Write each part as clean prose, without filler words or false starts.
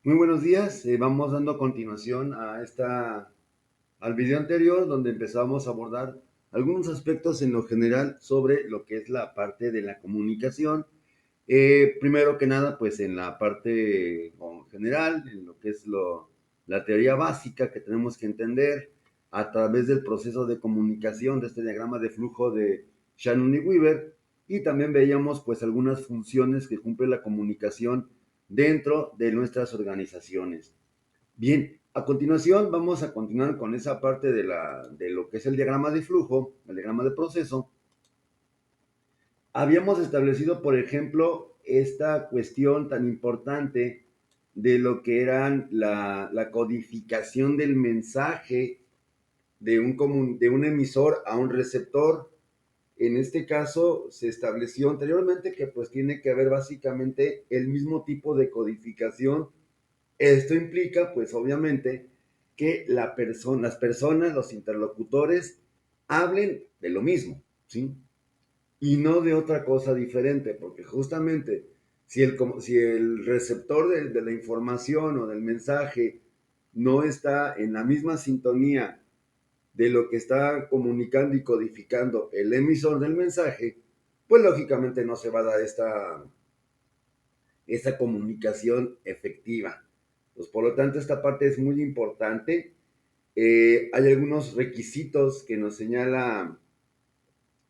Muy buenos días. Vamos dando continuación al video anterior donde empezamos a abordar algunos aspectos en lo general sobre lo que es la parte de la comunicación. Primero que nada, pues en la parte general, en lo que es la teoría básica que tenemos que entender a través del proceso de comunicación de este diagrama de flujo de Shannon y Weaver. Y también veíamos pues algunas funciones que cumple la comunicación dentro de nuestras organizaciones. Bien, a continuación vamos a continuar con esa parte de lo que es el diagrama de flujo, el diagrama de proceso. Habíamos establecido, por ejemplo, esta cuestión tan importante de lo que eran la codificación del mensaje de un emisor a un receptor. En este caso se estableció anteriormente que pues tiene que haber básicamente el mismo tipo de codificación. Esto implica, pues obviamente, que las personas, los interlocutores, hablen de lo mismo, ¿sí? Y no de otra cosa diferente, porque justamente si el receptor de la información o del mensaje no está en la misma sintonía de lo que está comunicando y codificando el emisor del mensaje, pues lógicamente no se va a dar esta comunicación efectiva. Pues por lo tanto, esta parte es muy importante. Hay algunos requisitos que nos señala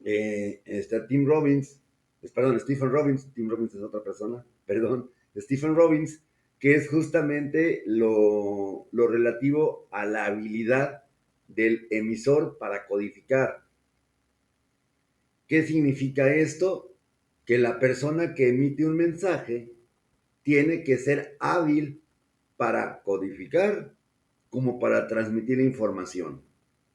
Tim Robbins, Stephen Robbins, Tim Robbins es otra persona, perdón, Stephen Robbins, que es justamente lo relativo a la habilidad del emisor para codificar. ¿Qué significa esto? Que la persona que emite un mensaje tiene que ser hábil para codificar como para transmitir información.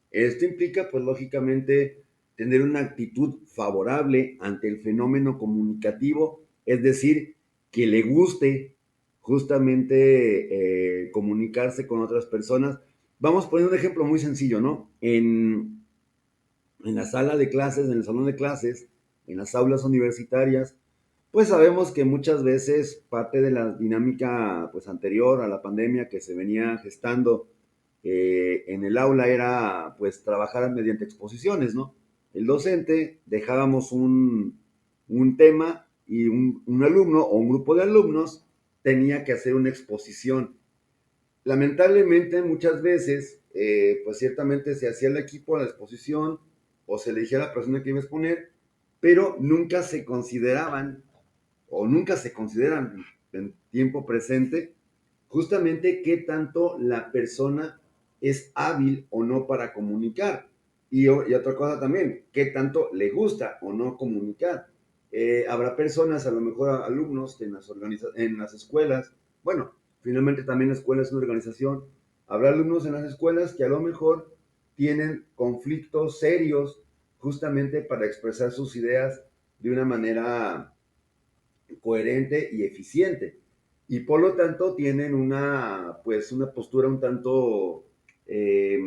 Esto implica, pues lógicamente, tener una actitud favorable ante el fenómeno comunicativo, es decir, que le guste justamente comunicarse con otras personas. Vamos a poner un ejemplo muy sencillo, ¿no? En la sala de clases, en el salón de clases, en las aulas universitarias, pues sabemos que muchas veces parte de la dinámica pues anterior a la pandemia que se venía gestando en el aula era pues trabajar mediante exposiciones, ¿no? El docente dejábamos un tema y un alumno o un grupo de alumnos tenía que hacer una exposición. Lamentablemente muchas veces pues ciertamente se hacía el equipo a la exposición o se elegía a la persona que iba a exponer, pero nunca se consideraban o nunca se consideran en tiempo presente justamente qué tanto la persona es hábil o no para comunicar. Y otra cosa también, qué tanto le gusta o no comunicar. Habrá personas, a lo mejor alumnos en las escuelas, bueno, finalmente también la escuela es una organización, habrá alumnos en las escuelas que a lo mejor tienen conflictos serios justamente para expresar sus ideas de una manera coherente y eficiente. Y por lo tanto tienen pues una postura un tanto eh,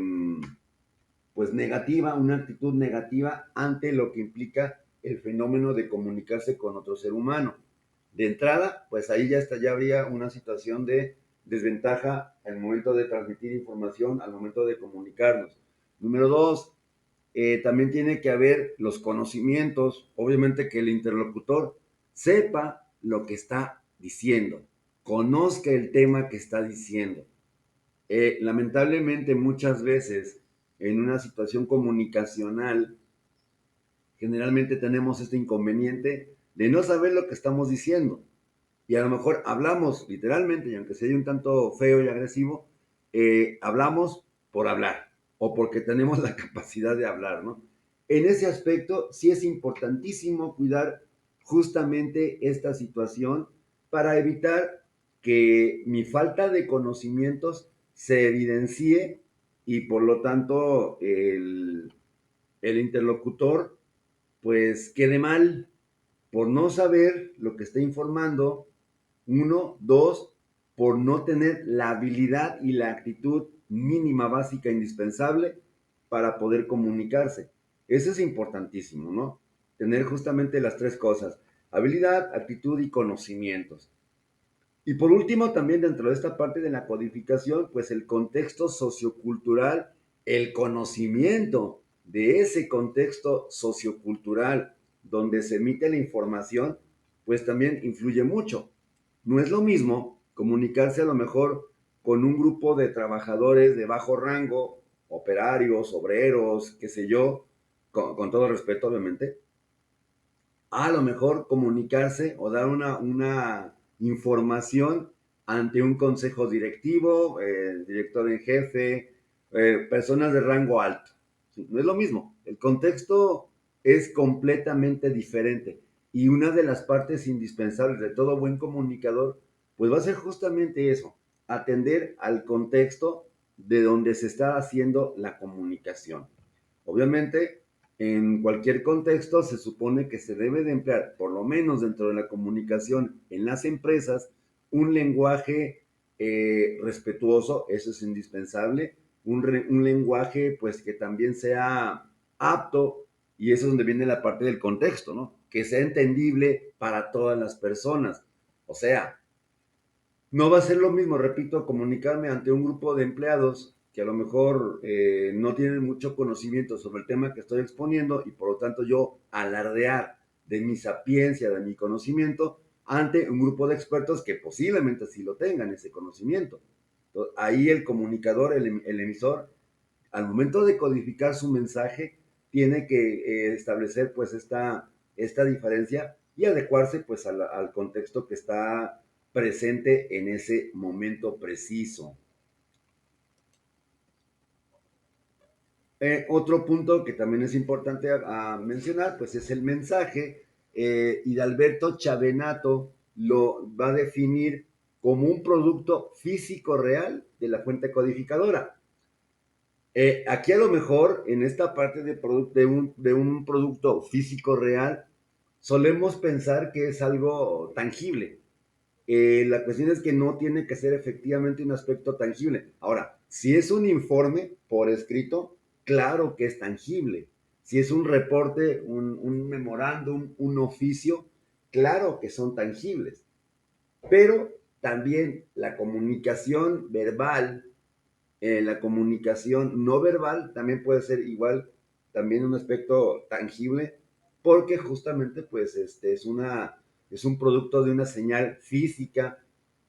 pues negativa, una actitud negativa ante lo que implica el fenómeno de comunicarse con otro ser humano. De entrada, pues ahí ya habría una situación de desventaja al momento de transmitir información, al momento de comunicarnos. Número dos, también tiene que haber los conocimientos, obviamente que el interlocutor sepa lo que está diciendo, conozca el tema que está diciendo. Lamentablemente muchas veces en una situación comunicacional, generalmente tenemos este inconveniente de no saber lo que estamos diciendo. Y a lo mejor hablamos literalmente, y aunque sea un tanto feo y agresivo, hablamos por hablar o porque tenemos la capacidad de hablar, ¿no? En ese aspecto sí es importantísimo cuidar justamente esta situación para evitar que mi falta de conocimientos se evidencie y por lo tanto el interlocutor pues quede mal por no saber lo que está informando. Uno, dos, por no tener la habilidad y la actitud mínima, básica, indispensable para poder comunicarse. Eso es importantísimo, ¿no? Tener justamente las tres cosas, habilidad, actitud y conocimientos. Y por último, también dentro de esta parte de la codificación, pues el contexto sociocultural, el conocimiento de ese contexto sociocultural donde se emite la información, pues también influye mucho. No es lo mismo comunicarse a lo mejor con un grupo de trabajadores de bajo rango, operarios, obreros, qué sé yo, con todo respeto obviamente, a lo mejor comunicarse o dar una información ante un consejo directivo, director en jefe, personas de rango alto. ¿Sí? No es lo mismo. El contexto es completamente diferente. Y una de las partes indispensables de todo buen comunicador, pues va a ser justamente eso, atender al contexto de donde se está haciendo la comunicación. Obviamente, en cualquier contexto se supone que se debe de emplear, por lo menos dentro de la comunicación en las empresas, un lenguaje respetuoso, eso es indispensable, un lenguaje pues que también sea apto, y eso es donde viene la parte del contexto, ¿no? Que sea entendible para todas las personas. O sea, no va a ser lo mismo, repito, comunicarme ante un grupo de empleados que a lo mejor no tienen mucho conocimiento sobre el tema que estoy exponiendo y por lo tanto yo alardear de mi sapiencia, de mi conocimiento, ante un grupo de expertos que posiblemente sí lo tengan ese conocimiento. Entonces, ahí el comunicador, el emisor, al momento de codificar su mensaje, tiene que establecer pues esta diferencia y adecuarse pues al contexto que está presente en ese momento preciso. Otro punto que también es importante a mencionar, pues es el mensaje. Hidalberto Chavenato lo va a definir como un producto físico real de la fuente codificadora. Aquí a lo mejor, en esta parte de un producto físico real, solemos pensar que es algo tangible. La cuestión es que no tiene que ser efectivamente un aspecto tangible. Ahora, si es un informe por escrito, claro que es tangible. Si es un reporte, un memorándum, un oficio, claro que son tangibles. Pero también la comunicación verbal, la comunicación no verbal también puede ser igual, también un aspecto tangible, porque justamente pues es un producto de una señal física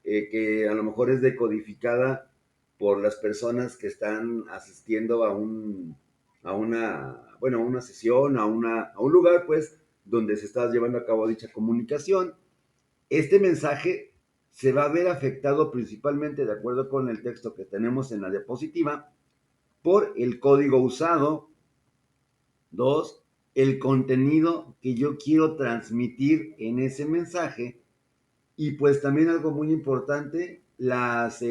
que a lo mejor es decodificada por las personas que están asistiendo a una sesión, a un lugar pues donde se está llevando a cabo dicha comunicación. Este mensaje se va a ver afectado principalmente, de acuerdo con el texto que tenemos en la diapositiva, por el código usado. Dos, el contenido que yo quiero transmitir en ese mensaje. Y pues también algo muy importante, las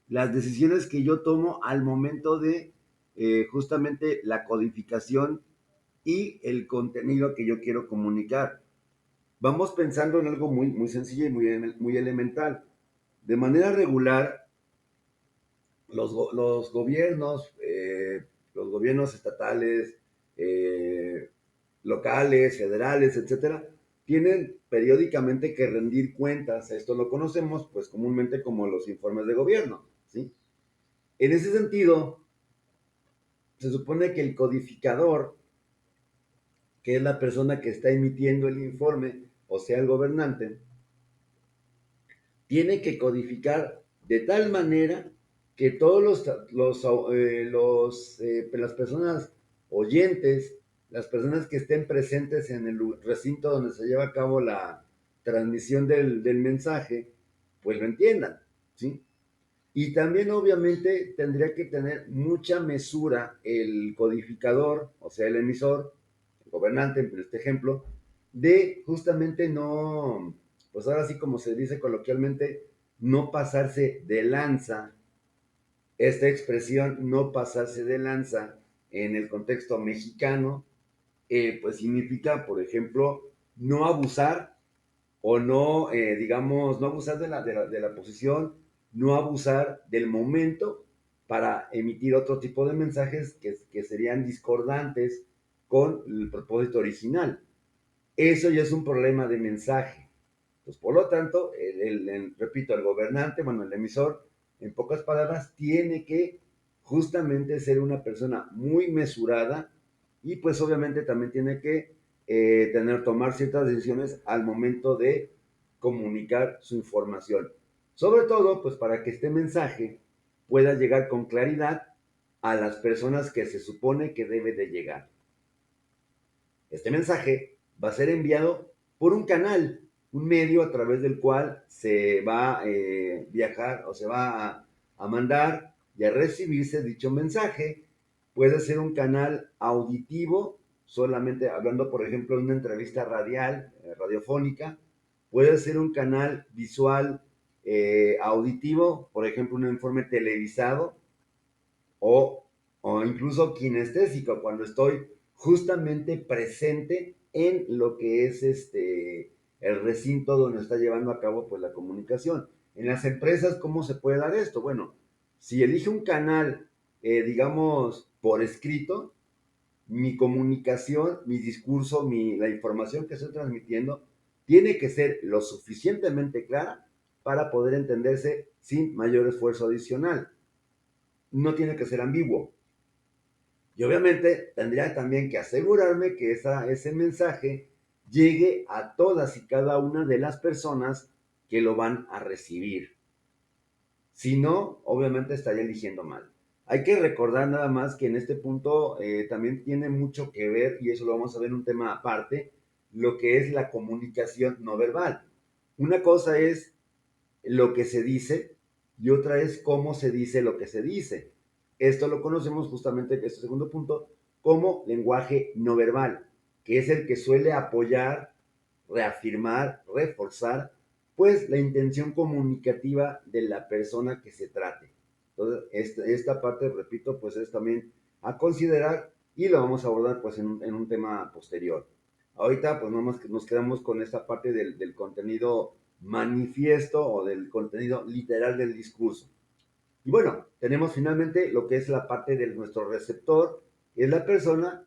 decisiones que yo tomo al momento de justamente la codificación y el contenido que yo quiero comunicar. Vamos pensando en algo muy, muy sencillo y muy elemental. De manera regular, los gobiernos, los gobiernos estatales, eh, locales, federales, etcétera, tienen periódicamente que rendir cuentas. Esto lo conocemos pues comúnmente como los informes de gobierno, ¿sí? En ese sentido, se supone que el codificador, que es la persona que está emitiendo el informe, o sea, el gobernante, tiene que codificar de tal manera que todos las personas oyentes, las personas que estén presentes en el recinto donde se lleva a cabo la transmisión del mensaje, pues lo entiendan, ¿sí? Y también obviamente tendría que tener mucha mesura el codificador, o sea, el emisor, el gobernante, en este ejemplo, de justamente no, pues ahora sí como se dice coloquialmente, no pasarse de lanza. Esta expresión, no pasarse de lanza, en el contexto mexicano, pues significa, por ejemplo, no abusar o no, digamos, no abusar de la posición, no abusar del momento para emitir otro tipo de mensajes que serían discordantes con el propósito original. Eso ya es un problema de mensaje. Pues por lo tanto, repito, el gobernante, bueno, el emisor, en pocas palabras, tiene que justamente ser una persona muy mesurada y pues obviamente también tiene que tomar ciertas decisiones al momento de comunicar su información. Sobre todo, pues para que este mensaje pueda llegar con claridad a las personas que se supone que debe de llegar. Este mensaje va a ser enviado por un canal, un medio a través del cual se va a viajar o se va a mandar y a recibirse dicho mensaje. Puede ser un canal auditivo, solamente hablando, por ejemplo, de una entrevista radial, radiofónica. Puede ser un canal visual auditivo, por ejemplo, un informe televisado o, o incluso kinestésico, cuando estoy justamente presente en lo que es el recinto donde está llevando a cabo pues la comunicación. En las empresas, ¿cómo se puede dar esto? Bueno, si elige un canal, digamos, por escrito, mi comunicación, mi discurso, la información que estoy transmitiendo, tiene que ser lo suficientemente clara para poder entenderse sin mayor esfuerzo adicional. No tiene que ser ambiguo. Y obviamente tendría también que asegurarme que ese mensaje llegue a todas y cada una de las personas que lo van a recibir. Si no, obviamente estaría eligiendo mal. Hay que recordar nada más que en este punto también tiene mucho que ver, y eso lo vamos a ver en un tema aparte, lo que es la comunicación no verbal. Una cosa es lo que se dice y otra es cómo se dice lo que se dice. Esto lo conocemos justamente, este segundo punto, como lenguaje no verbal, que es el que suele apoyar, reafirmar, reforzar, pues la intención comunicativa de la persona que se trate. Entonces, esta parte, repito, pues es también a considerar y lo vamos a abordar pues en un tema posterior. Ahorita pues nomás nos quedamos con esta parte del contenido manifiesto o del contenido literal del discurso. Y bueno, tenemos finalmente lo que es la parte de nuestro receptor, que es la persona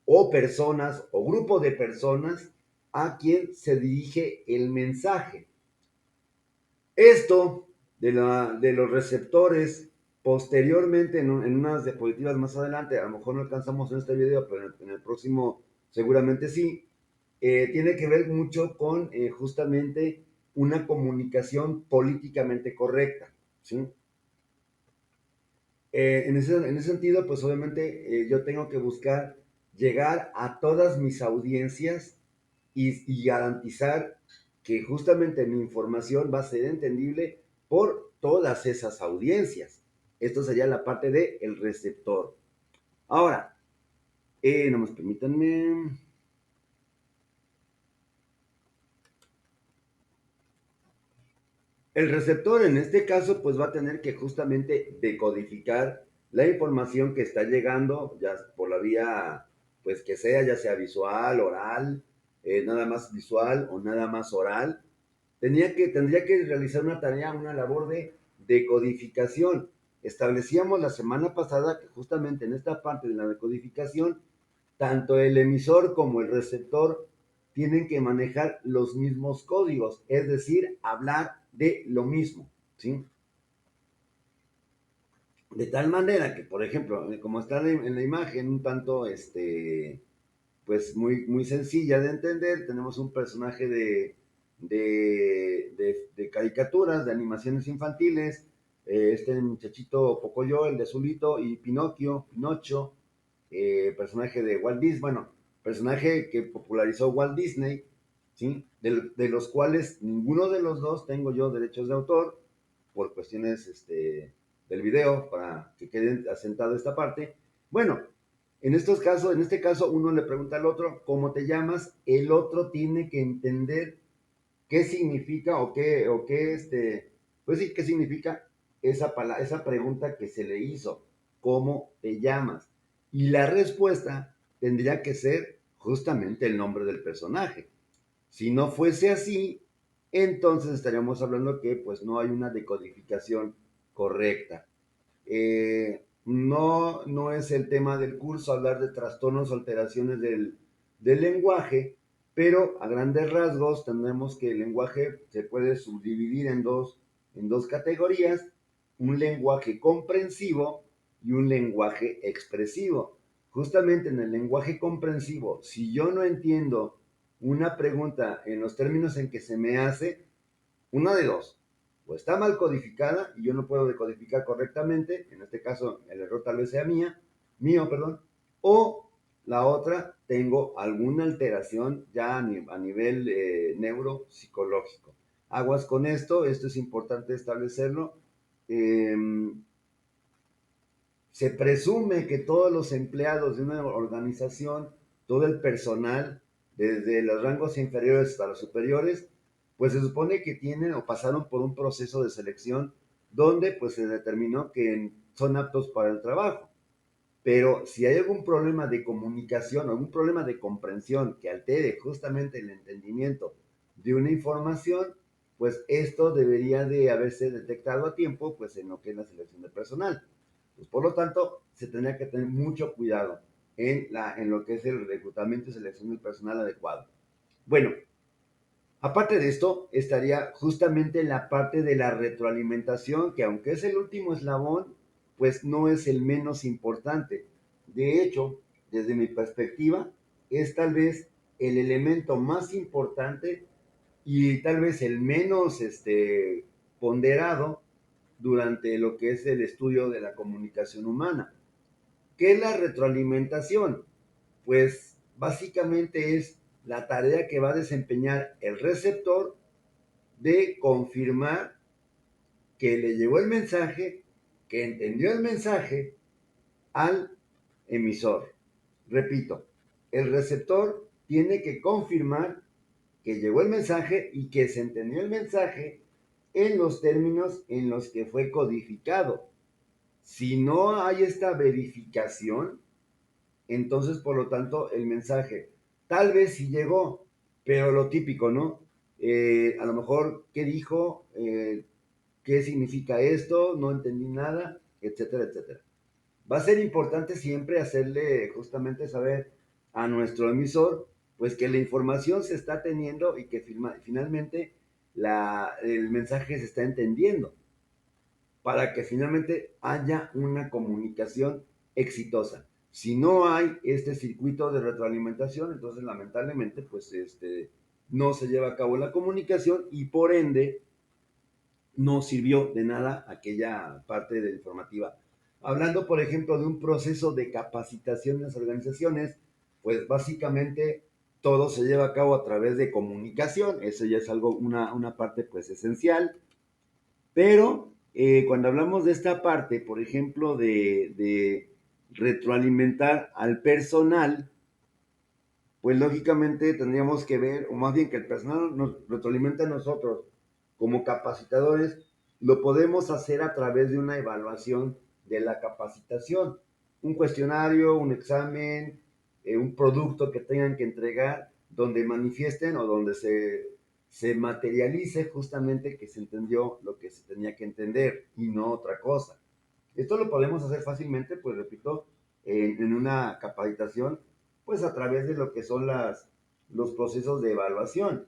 o personas o grupo de personas a quien se dirige el mensaje. Esto de los receptores, posteriormente en unas diapositivas más adelante, a lo mejor no alcanzamos en este video, pero en el próximo seguramente sí, tiene que ver mucho con justamente una comunicación políticamente correcta, ¿sí? En ese sentido, pues obviamente yo tengo que buscar llegar a todas mis audiencias y garantizar que justamente mi información va a ser entendible por todas esas audiencias. Esto sería la parte del el receptor. Ahora, nomás permítanme. El receptor en este caso pues va a tener que justamente decodificar la información que está llegando ya por la vía pues que sea, ya sea visual, oral, nada más visual o nada más oral. Tendría que realizar una tarea, una labor de decodificación. Establecíamos la semana pasada que justamente en esta parte de la decodificación, tanto el emisor como el receptor tienen que manejar los mismos códigos, es decir, hablar de lo mismo, ¿sí? De tal manera que, por ejemplo, como está en la imagen, un tanto, pues muy sencilla de entender, tenemos un personaje de caricaturas, de animaciones infantiles, este muchachito Pocoyo, el de azulito, y Pinocho, personaje de Walt Disney, bueno, personaje que popularizó Walt Disney, ¿sí? De los cuales ninguno de los dos tengo yo derechos de autor, por cuestiones del video, para que quede asentada esta parte. Bueno, en este caso, uno le pregunta al otro, ¿cómo te llamas? El otro tiene que entender qué significa pues sí, qué significa esa pregunta que se le hizo, ¿cómo te llamas? Y la respuesta tendría que ser justamente el nombre del personaje. Si no fuese así, entonces estaríamos hablando que pues no hay una decodificación correcta. No es el tema del curso hablar de trastornos o alteraciones del lenguaje, pero a grandes rasgos tendremos que el lenguaje se puede subdividir en dos categorías, un lenguaje comprensivo y un lenguaje expresivo. Justamente en el lenguaje comprensivo, si yo no entiendo una pregunta en los términos en que se me hace, una de dos, o está mal codificada y yo no puedo decodificar correctamente, en este caso el error tal vez sea mío, perdón, o la otra, tengo alguna alteración ya a nivel neuropsicológico. Aguas con esto es importante establecerlo. Eh, Se presume que todos los empleados de una organización, todo el personal, desde los rangos inferiores hasta los superiores, pues se supone que tienen o pasaron por un proceso de selección donde pues se determinó que son aptos para el trabajo. Pero si hay algún problema de comunicación, algún problema de comprensión que altere justamente el entendimiento de una información, pues esto debería de haberse detectado a tiempo, pues en lo que es la selección de personal. Pues por lo tanto, se tendría que tener mucho cuidado en lo que es el reclutamiento y selección del personal adecuado. Bueno, aparte de esto, estaría justamente la parte de la retroalimentación, que aunque es el último eslabón, pues no es el menos importante. De hecho, desde mi perspectiva, es tal vez el elemento más importante y tal vez el menos ponderado durante lo que es el estudio de la comunicación humana. ¿Qué es la retroalimentación? Pues básicamente es la tarea que va a desempeñar el receptor de confirmar que le llegó el mensaje, que entendió el mensaje al emisor. Repito, el receptor tiene que confirmar que llegó el mensaje y que se entendió el mensaje en los términos en los que fue codificado. Si no hay esta verificación, entonces por lo tanto el mensaje tal vez sí llegó, pero lo típico, ¿no? A lo mejor, ¿qué dijo? ¿Qué significa esto? No entendí nada, etcétera, etcétera. Va a ser importante siempre hacerle justamente saber a nuestro emisor, pues que la información se está teniendo y que finalmente el mensaje se está entendiendo, para que finalmente haya una comunicación exitosa. Si no hay este circuito de retroalimentación, entonces lamentablemente pues no se lleva a cabo la comunicación y por ende no sirvió de nada aquella parte de la informativa. Hablando, por ejemplo, de un proceso de capacitación en las organizaciones, pues básicamente todo se lleva a cabo a través de comunicación, eso ya es algo, una parte pues esencial, pero cuando hablamos de esta parte, por ejemplo, de retroalimentar al personal, pues lógicamente tendríamos que ver, o más bien que el personal nos retroalimenta a nosotros como capacitadores, lo podemos hacer a través de una evaluación de la capacitación, un cuestionario, un examen, un producto que tengan que entregar, donde manifiesten o donde se materialice justamente que se entendió lo que se tenía que entender y no otra cosa. Esto lo podemos hacer fácilmente, pues repito, en una capacitación, pues a través de lo que son los procesos de evaluación.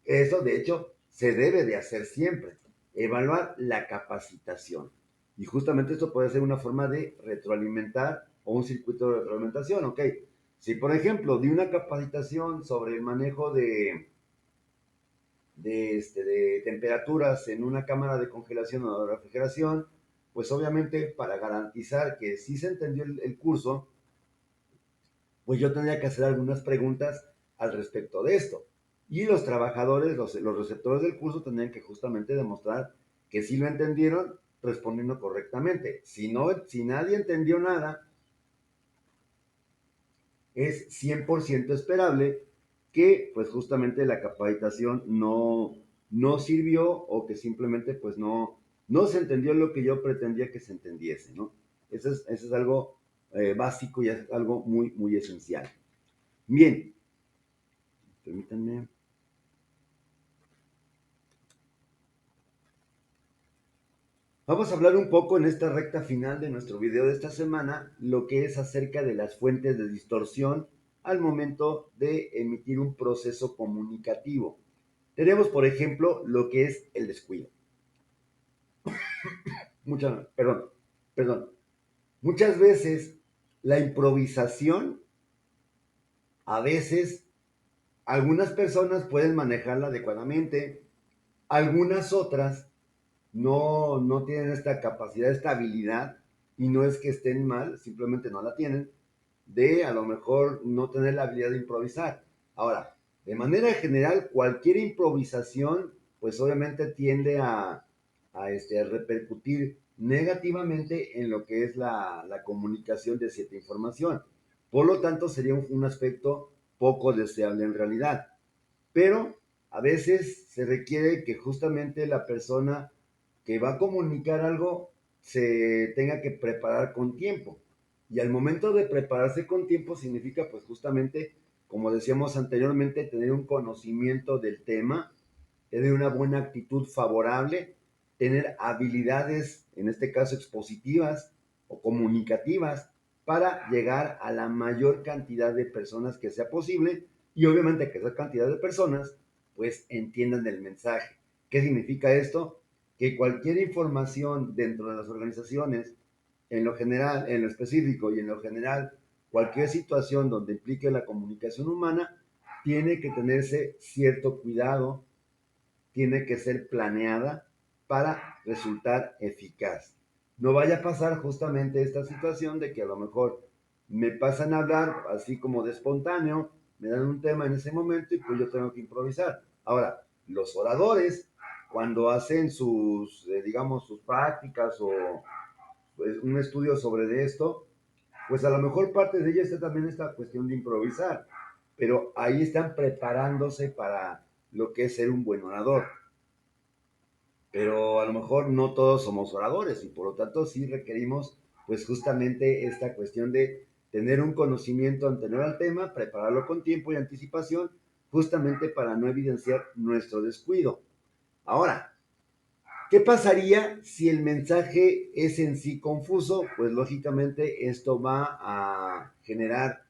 Eso, de hecho, se debe de hacer siempre, evaluar la capacitación. Y justamente esto puede ser una forma de retroalimentar o un circuito de retroalimentación, ¿ok? Si, por ejemplo, di una capacitación sobre el manejo de temperaturas en una cámara de congelación o de refrigeración, pues obviamente para garantizar que sí se entendió el curso, pues yo tendría que hacer algunas preguntas al respecto de esto. Y los trabajadores, los receptores del curso tendrían que justamente demostrar que sí lo entendieron respondiendo correctamente. Si, no, si nadie entendió nada, es 100% esperable que pues justamente la capacitación no sirvió o que simplemente pues no se entendió lo que yo pretendía que se entendiese, ¿no? Eso es algo básico y es algo muy, muy esencial. Bien, permítanme. Vamos a hablar un poco en esta recta final de nuestro video de esta semana, lo que es acerca de las fuentes de distorsión al momento de emitir un proceso comunicativo. Tenemos, por ejemplo, lo que es el descuido. Perdón, perdón. Muchas veces la improvisación, a veces algunas personas pueden manejarla adecuadamente, algunas otras no tienen esta capacidad, esta habilidad, y no es que estén mal, simplemente no la tienen, de a lo mejor no tener la habilidad de improvisar. Ahora, de manera general, cualquier improvisación, pues obviamente tiende a repercutir negativamente en lo que es la comunicación de cierta información. Por lo tanto, sería un aspecto poco deseable en realidad. Pero a veces se requiere que justamente la persona que va a comunicar algo se tenga que preparar con tiempo. Y al momento de prepararse con tiempo significa pues justamente, como decíamos anteriormente, tener un conocimiento del tema, tener una buena actitud favorable, tener habilidades, en este caso expositivas o comunicativas, para llegar a la mayor cantidad de personas que sea posible y obviamente que esa cantidad de personas pues entiendan el mensaje. ¿Qué significa esto? Que cualquier información dentro de las organizaciones, en lo general, en lo específico y en lo general, cualquier situación donde implique la comunicación humana, tiene que tenerse cierto cuidado, tiene que ser planeada para resultar eficaz. No vaya a pasar justamente esta situación de que a lo mejor me pasan a hablar así como de espontáneo, me dan un tema en ese momento y pues yo tengo que improvisar. Ahora, los oradores, cuando hacen digamos, sus prácticas o pues, un estudio sobre esto, pues a lo mejor parte de ella está también esta cuestión de improvisar, pero ahí están preparándose para lo que es ser un buen orador. Pero a lo mejor no todos somos oradores y por lo tanto sí requerimos pues justamente esta cuestión de tener un conocimiento anterior al tema, prepararlo con tiempo y anticipación, justamente para no evidenciar nuestro descuido. Ahora, ¿qué pasaría si el mensaje es en sí confuso? Pues lógicamente esto va a generar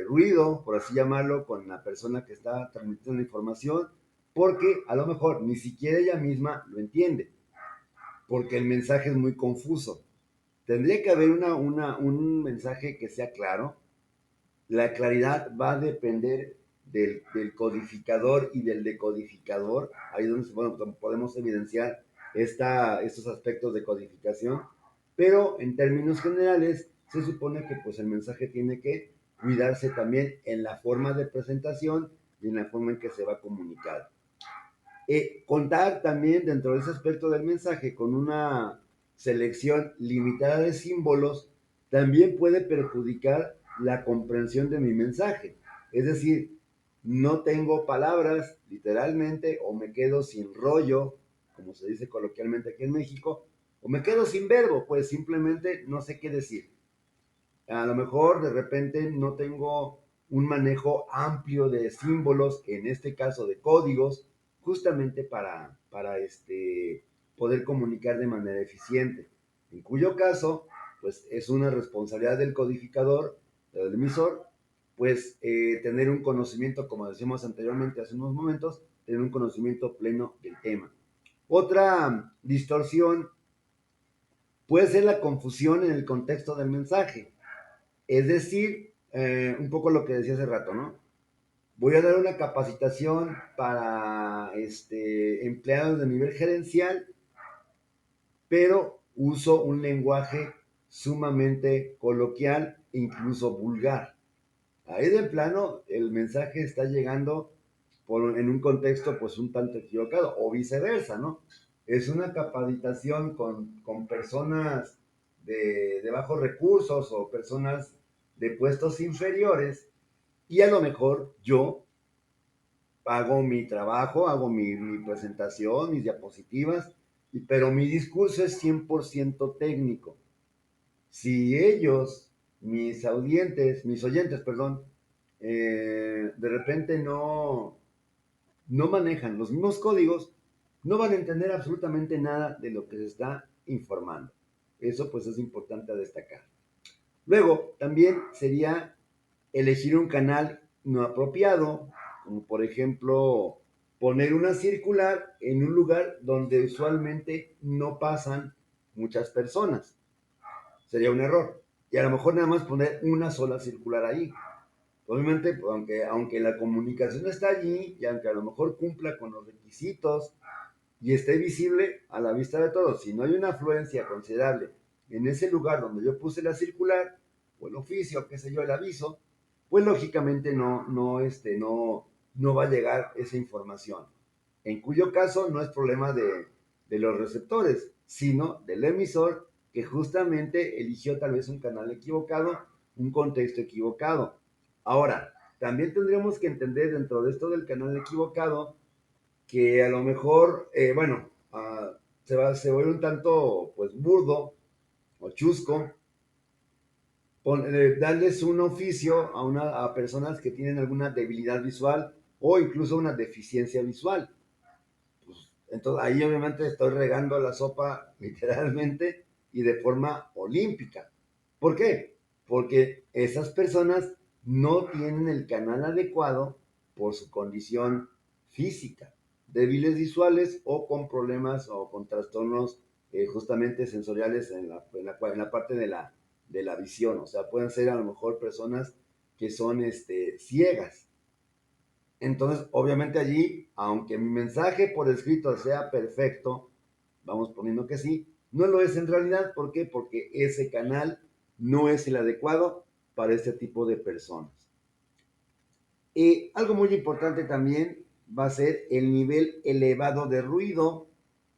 ruido, por así llamarlo, con la persona que está transmitiendo la información, porque a lo mejor ni siquiera ella misma lo entiende, porque el mensaje es muy confuso. Tendría que haber un mensaje que sea claro. La claridad va a depender del codificador y del decodificador. Ahí es donde bueno, podemos evidenciar estos aspectos de codificación. Pero en términos generales, se supone que pues, el mensaje tiene que cuidarse también en la forma de presentación y en la forma en que se va a comunicar. Contar también dentro de ese aspecto del mensaje con una selección limitada de símbolos también puede perjudicar la comprensión de mi mensaje. Es decir, no tengo palabras, literalmente, o me quedo sin rollo, como se dice coloquialmente aquí en México, o me quedo sin verbo, pues simplemente no sé qué decir. A lo mejor de repente no tengo un manejo amplio de símbolos, en este caso de códigos, justamente para poder comunicar de manera eficiente. En cuyo caso, pues es una responsabilidad del codificador, del emisor, pues tener un conocimiento, como decíamos anteriormente hace unos momentos, tener un conocimiento pleno del tema. Otra distorsión puede ser la confusión en el contexto del mensaje. Es decir, un poco lo que decía hace rato, ¿no? Voy a dar una capacitación para empleados de nivel gerencial, pero uso un lenguaje sumamente coloquial e incluso vulgar. Ahí de plano el mensaje está llegando en un contexto pues un tanto equivocado o viceversa, ¿no? Es una capacitación con personas de bajos recursos o personas de puestos inferiores y a lo mejor yo hago mi trabajo, hago mi presentación, mis diapositivas, pero mi discurso es 100% técnico. Si ellos, mis oyentes, perdón, de repente no manejan los mismos códigos, no van a entender absolutamente nada de lo que se está informando. Eso pues es importante a destacar. Luego, también sería elegir un canal no apropiado, como por ejemplo poner una circular en un lugar donde usualmente no pasan muchas personas. Sería un error. Y a lo mejor nada más poner una sola circular ahí. Obviamente, pues, aunque la comunicación está allí y aunque a lo mejor cumpla con los requisitos y esté visible a la vista de todos, si no hay una afluencia considerable en ese lugar donde yo puse la circular o el oficio, qué sé yo, el aviso, pues lógicamente no va a llegar esa información. En cuyo caso no es problema de los receptores, sino del emisor que justamente eligió tal vez un canal equivocado, un contexto equivocado. Ahora, también tendríamos que entender dentro de esto del canal equivocado que a lo mejor, se vuelve un tanto pues burdo o chusco darles un oficio a personas que tienen alguna debilidad visual o incluso una deficiencia visual. Pues, entonces ahí obviamente estoy regando la sopa literalmente y de forma olímpica. ¿Por qué? Porque esas personas no tienen el canal adecuado por su condición física, débiles visuales o con problemas o con trastornos justamente sensoriales en la parte de la visión. O sea, pueden ser a lo mejor personas que son ciegas. Entonces, obviamente allí, aunque mi mensaje por escrito sea perfecto, vamos poniendo que sí, no lo es en realidad. ¿Por qué? Porque ese canal no es el adecuado para este tipo de personas. Algo muy importante también va a ser el nivel elevado de ruido,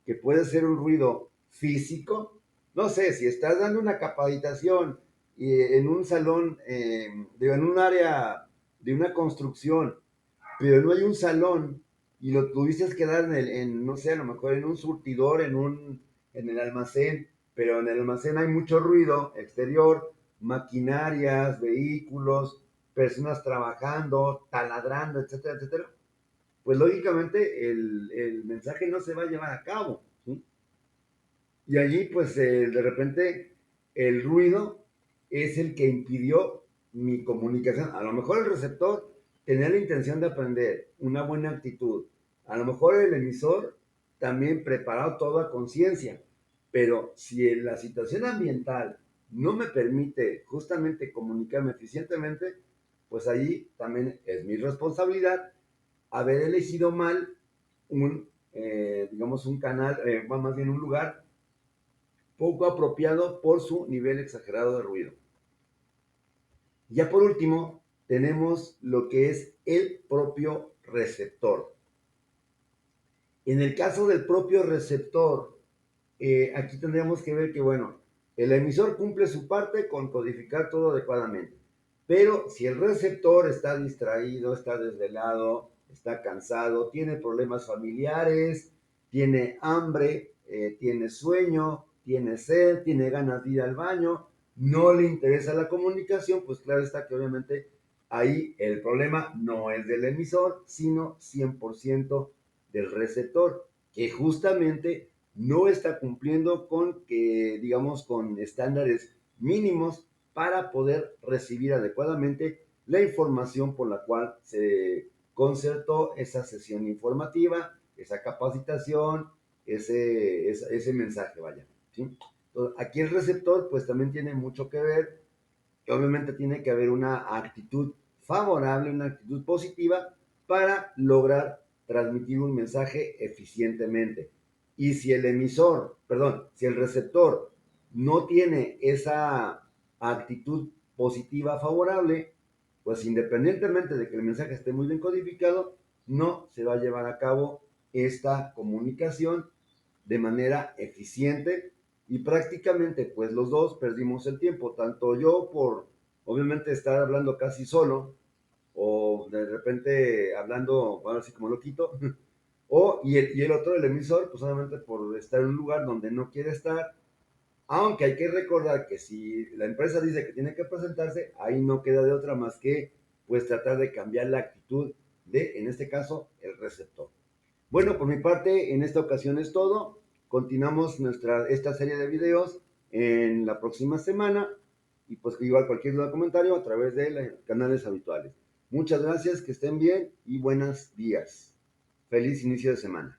que puede ser un ruido físico. No sé, si estás dando una capacitación en un salón, en un área de una construcción, pero no hay un salón y lo tuviste que dar no sé, a lo mejor en un surtidor, en el almacén, pero en el almacén hay mucho ruido exterior, maquinarias, vehículos, personas trabajando, taladrando, etcétera, etcétera, pues lógicamente el mensaje no se va a llevar a cabo, ¿sí? Y allí, pues de repente, el ruido es el que impidió mi comunicación. A lo mejor el receptor tenía la intención de aprender, una buena actitud. A lo mejor el emisor también preparado todo a conciencia. Pero si la situación ambiental no me permite justamente comunicarme eficientemente, pues allí también es mi responsabilidad haber elegido mal digamos, un canal, más bien un lugar poco apropiado por su nivel exagerado de ruido. Ya por último, tenemos lo que es el propio receptor. En el caso del propio receptor, aquí tendríamos que ver que, bueno, el emisor cumple su parte con codificar todo adecuadamente. Pero si el receptor está distraído, está desvelado, está cansado, tiene problemas familiares, tiene hambre, tiene sueño, tiene sed, tiene ganas de ir al baño, no le interesa la comunicación, pues claro está que obviamente ahí el problema no es del emisor, sino 100% del receptor, que justamente no está cumpliendo con, digamos, con estándares mínimos para poder recibir adecuadamente la información por la cual se concertó esa sesión informativa, esa capacitación, ese mensaje, vaya, ¿sí? Entonces, aquí el receptor pues también tiene mucho que ver, y obviamente tiene que haber una actitud favorable, una actitud positiva para lograr transmitir un mensaje eficientemente. Y si el emisor, perdón, si el receptor no tiene esa actitud positiva favorable, pues independientemente de que el mensaje esté muy bien codificado, no se va a llevar a cabo esta comunicación de manera eficiente y prácticamente pues los dos perdimos el tiempo, tanto yo por obviamente estar hablando casi solo o de repente hablando, bueno, así como loquito, y el otro, el emisor, pues obviamente por estar en un lugar donde no quiere estar, aunque hay que recordar que si la empresa dice que tiene que presentarse, ahí no queda de otra más que pues tratar de cambiar la actitud de, en este caso, el receptor. Bueno, por mi parte, en esta ocasión es todo. Continuamos esta serie de videos en la próxima semana y pues igual cualquier duda o comentario a través de los canales habituales. Muchas gracias, que estén bien y buenos días. Feliz inicio de semana.